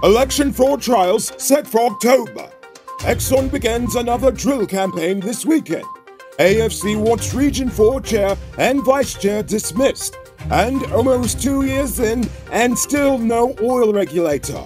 Election fraud trials set for October. Exxon begins another drill campaign this weekend. AFC wants Region 4 chair and vice chair dismissed. And almost 2 years in, and still no oil regulator.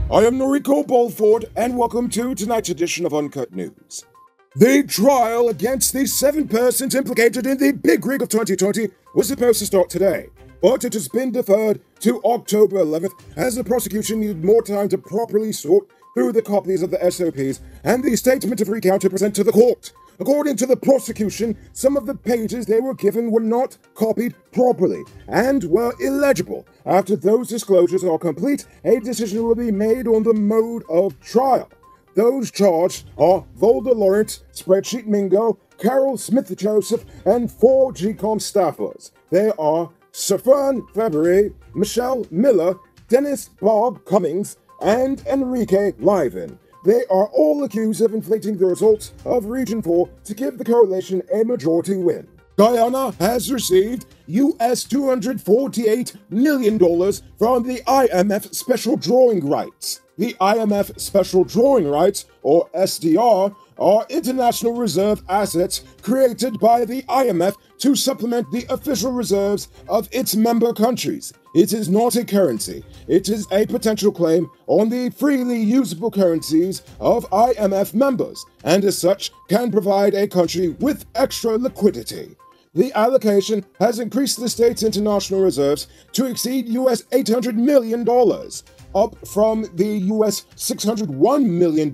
I am Noriko Bolford, and welcome to tonight's edition of Uncut News. The trial against the 7 persons implicated in the big rig of 2020 was supposed to start today, but it has been deferred to October 11th as the prosecution needed more time to properly sort through the copies of the SOPs and the statement of recount to present to the court. According to the prosecution, some of the pages they were given were not copied properly and were illegible. After those disclosures are complete, a decision will be made on the mode of trial. Those charged are Volder Lawrence, Spreadsheet Mingo, Carol Smith-Joseph, and 4 GCOM staffers. They are Safran Fabry, Michelle Miller, Dennis Bob Cummings, and Enrique Liven. They are all accused of inflating the results of Region 4 to give the coalition a majority win. Guyana has received US $248 million from the IMF Special Drawing Rights. The IMF Special Drawing Rights, or SDR, are international reserve assets created by the IMF to supplement the official reserves of its member countries. It is not a currency. It is a potential claim on the freely usable currencies of IMF members, and as such can provide a country with extra liquidity. The allocation has increased the state's international reserves to exceed US $800 million, up from the US $601 million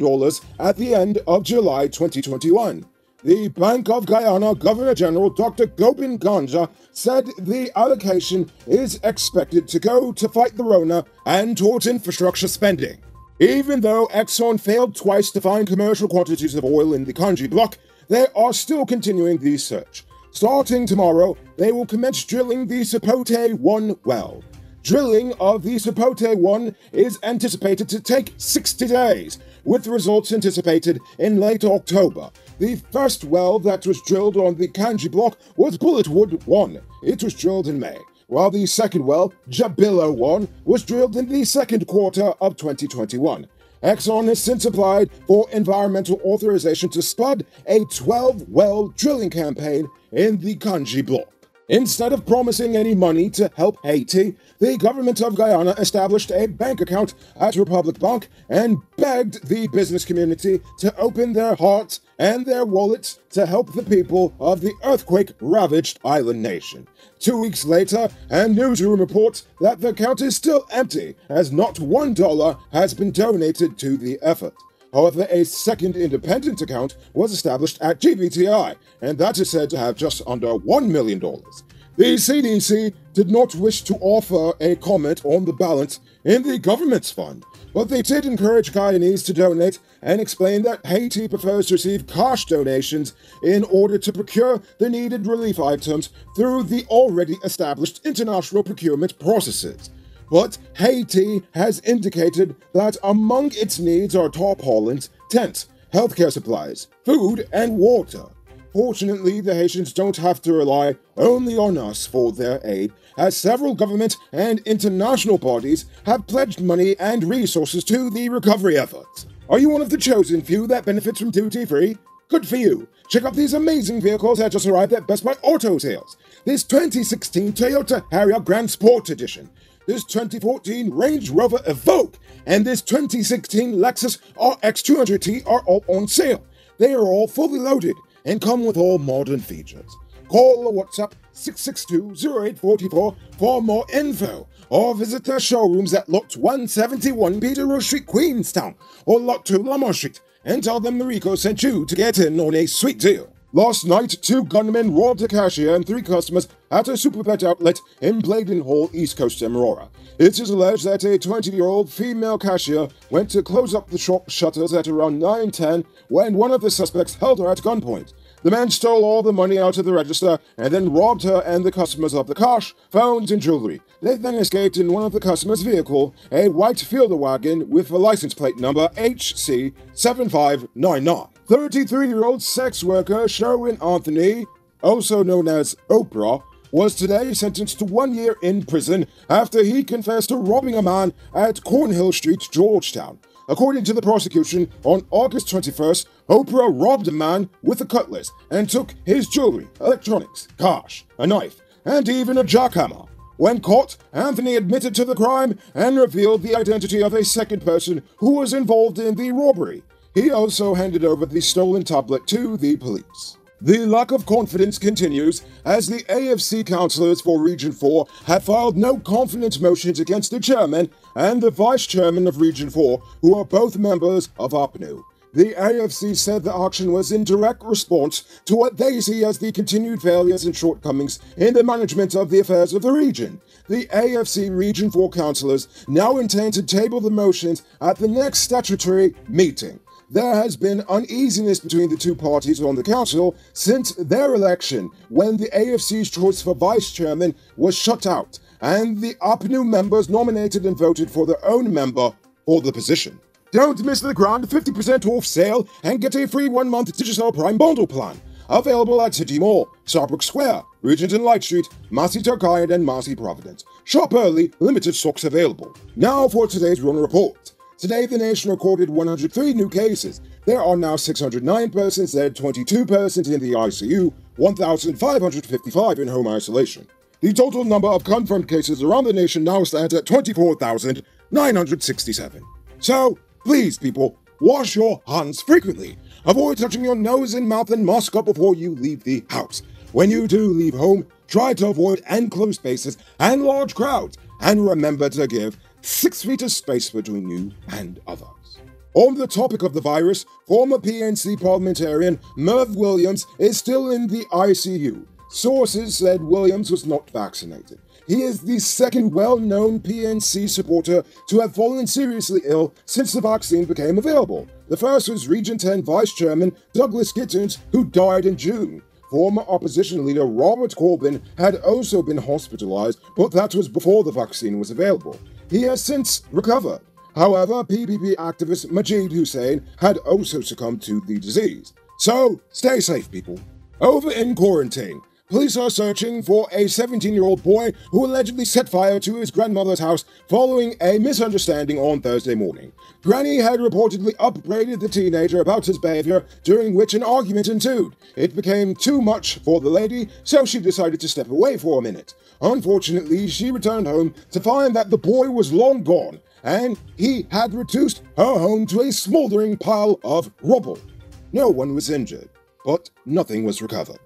at the end of July 2021. The Bank of Guyana Governor General Dr. Gobin Ganja said the allocation is expected to go to fight the Rona and towards infrastructure spending. Even though Exxon failed twice to find commercial quantities of oil in the Kanji block, they are still continuing the search. Starting tomorrow, they will commence drilling the Sapote 1 well. Drilling of the Sapote 1 is anticipated to take 60 days, with results anticipated in late October. The first well that was drilled on the Kanji block was Bulletwood 1. It was drilled in May, while the second well, Jabilo 1, was drilled in the second quarter of 2021. Exxon has since applied for environmental authorization to spud a 12-well drilling campaign in the Kanji block. Instead of promising any money to help Haiti, the government of Guyana established a bank account at Republic Bank and begged the business community to open their hearts and their wallets to help the people of the earthquake-ravaged island nation. 2 weeks later, a newsroom reports that the account is still empty, as not $1 has been donated to the effort. However, a second independent account was established at GBTI, and that is said to have just under $1 million. The CDC did not wish to offer a comment on the balance in the government's fund, but they did encourage Guyanese to donate and explain that Haiti prefers to receive cash donations in order to procure the needed relief items through the already established international procurement processes. But Haiti has indicated that among its needs are tarpaulins, tents, healthcare supplies, food, and water. Fortunately, the Haitians don't have to rely only on us for their aid, as several government and international bodies have pledged money and resources to the recovery efforts. Are you one of the chosen few that benefits from duty-free? Good for you. Check out these amazing vehicles that just arrived at Best Buy Auto Sales. This 2016 Toyota Harrier Grand Sport Edition, this 2014 Range Rover Evoque, and this 2016 Lexus RX 200T are all on sale. They are all fully loaded and come with all modern features. Call or WhatsApp 662-0844 for more info, or visit their showrooms at Lot 171 Peterborough Street, Queenstown, or Lot 2 Lamar Street, and tell them Noriko sent you to get in on a sweet deal. Last night, 2 gunmen robbed a cashier and 3 customers at a Superpet outlet in Bladen Hall, East Coast, Aurora. It is alleged that a 20-year-old female cashier went to close up the shop shutters at around 9:10 when one of the suspects held her at gunpoint. The man stole all the money out of the register and then robbed her and the customers of the cash, phones, and jewelry. They then escaped in one of the customers' vehicle, a white Fielder wagon with a license plate number HC7599. 33-year-old sex worker Sherwin Anthony, also known as Oprah, was today sentenced to 1 year in prison after he confessed to robbing a man at Cornhill Street, Georgetown. According to the prosecution, on August 21st, Oprah robbed a man with a cutlass and took his jewelry, electronics, cash, a knife, and even a jackhammer. When caught, Anthony admitted to the crime and revealed the identity of a second person who was involved in the robbery. He also handed over the stolen tablet to the police. The lack of confidence continues as the AFC councillors for Region 4 have filed no confidence motions against the chairman and the vice chairman of Region 4, who are both members of APNU. The AFC said the action was in direct response to what they see as the continued failures and shortcomings in the management of the affairs of the region. The AFC Region 4 councillors now intend to table the motions at the next statutory meeting. There has been uneasiness between the two parties on the council since their election, when the AFC's choice for vice chairman was shut out, and the APNU members nominated and voted for their own member for the position. Don't miss the grand 50% off sale and get a free 1-month Digital Prime bundle plan. Available at City Mall, Starbrook Square, Regent and Light Street, Massey Turkide, and Massey Providence. Shop early, limited stocks available. Now for today's Run Report. Today, the nation recorded 103 new cases. There are now 609 persons dead, 22 persons in the ICU, 1,555 in home isolation. The total number of confirmed cases around the nation now stands at 24,967. So, please, people, wash your hands frequently. Avoid touching your nose and mouth and mask up before you leave the house. When you do leave home, try to avoid enclosed spaces and large crowds, and remember to give 6 feet of space between you and others. On the topic of the virus, former PNC Parliamentarian Merv Williams is still in the ICU. Sources said Williams was not vaccinated. He is the second well-known PNC supporter to have fallen seriously ill since the vaccine became available. The first was Region 10 Vice Chairman Douglas Gittins, who died in June. Former opposition leader Robert Corbyn had also been hospitalized, but that was before the vaccine was available. He has since recovered. However, PPP activist Majid Hussein had also succumbed to the disease. So, stay safe, people. Over in quarantine, police are searching for a 17-year-old boy who allegedly set fire to his grandmother's house following a misunderstanding on Thursday morning. Granny had reportedly upbraided the teenager about his behavior, during which an argument ensued. It became too much for the lady, so she decided to step away for a minute. Unfortunately, she returned home to find that the boy was long gone, and he had reduced her home to a smoldering pile of rubble. No one was injured, but nothing was recovered.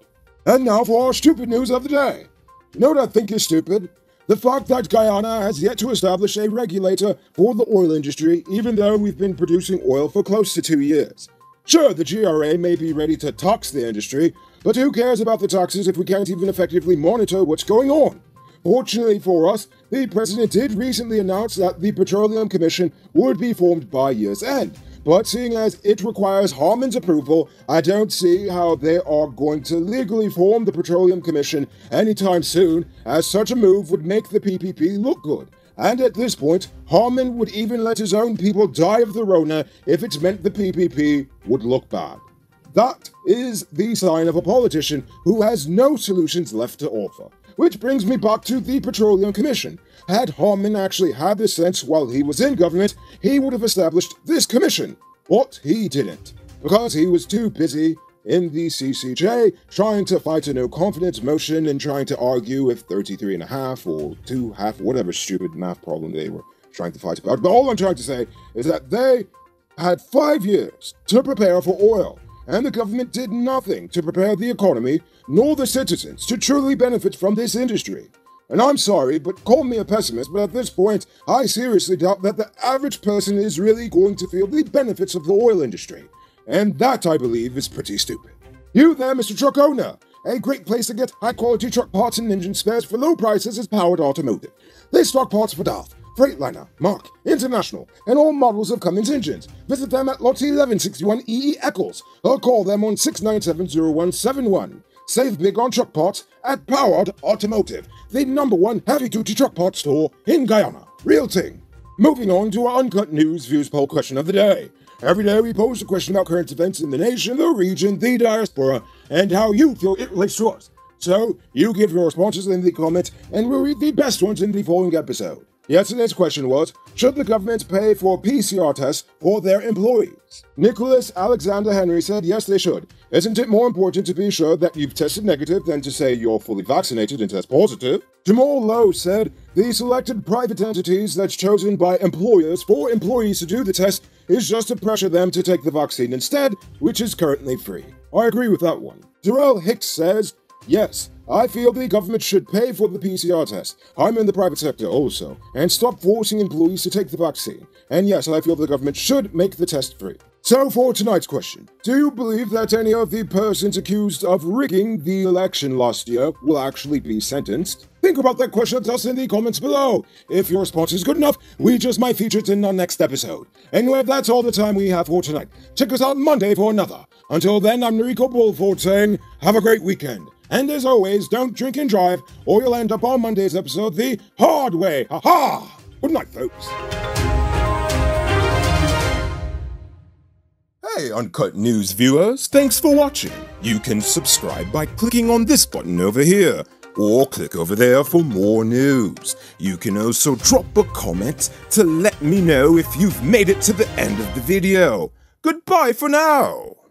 And now for our stupid news of the day. You know what I think is stupid? The fact that Guyana has yet to establish a regulator for the oil industry, even though we've been producing oil for close to 2 years. Sure, the GRA may be ready to tax the industry, but who cares about the taxes if we can't even effectively monitor what's going on? Fortunately for us, the president did recently announce that the Petroleum Commission would be formed by year's end. But seeing as it requires Harman's approval, I don't see how they are going to legally form the Petroleum Commission anytime soon, as such a move would make the PPP look good. And at this point, Harman would even let his own people die of the Rona if it meant the PPP would look bad. That is the sign of a politician who has no solutions left to offer. Which brings me back to the Petroleum Commission. Had Harman actually had this sense while he was in government, he would have established this commission. But he didn't, because he was too busy in the CCJ trying to fight a no-confidence motion and trying to argue if 33.5 or 2.5, whatever stupid math problem they were trying to fight about. But all I'm trying to say is that they had 5 years to prepare for oil, and the government did nothing to prepare the economy nor the citizens to truly benefit from this industry. And I'm sorry, but call me a pessimist, but at this point, I seriously doubt that the average person is really going to feel the benefits of the oil industry. And that, I believe, is pretty stupid. You there, Mr. Truck Owner! A great place to get high-quality truck parts and engine spares for low prices is Powered Automotive. They stock parts for DAF, Freightliner, Mark, International, and all models of Cummins engines. Visit them at Lot 1161 EE Eccles or call them on 697-0171. Save big on truck parts at Powered Automotive, the #1 heavy-duty truck parts store in Guyana. Real thing. Moving on to our Uncut News Views poll question of the day. Every day we post a question about current events in the nation, the region, the diaspora, and how you feel it relates to us. So, you give your responses in the comments, and we'll read the best ones in the following episode. Yesterday's question was, should the government pay for PCR tests for their employees? Nicholas Alexander Henry said yes, they should. Isn't it more important to be sure that you've tested negative than to say you're fully vaccinated and test positive? Jamal Lowe said the selected private entities that's chosen by employers for employees to do the test is just to pressure them to take the vaccine instead, which is currently free. I agree with that one. Darrell Hicks says, yes, I feel the government should pay for the PCR test. I'm in the private sector also, and stop forcing employees to take the vaccine. And yes, I feel the government should make the test free. So for tonight's question, do you believe that any of the persons accused of rigging the election last year will actually be sentenced? Think about that question and tell us in the comments below. If your response is good enough, we just might feature it in our next episode. Anyway, that's all the time we have for tonight. Check us out Monday for another. Until then, I'm Noriko Bulford saying, have a great weekend. And as always, don't drink and drive, or you'll end up on Monday's episode the hard way. Ha-ha! Good night, folks. Hey, Uncut News viewers, thanks for watching. You can subscribe by clicking on this button over here, or click over there for more news. You can also drop a comment to let me know if you've made it to the end of the video. Goodbye for now.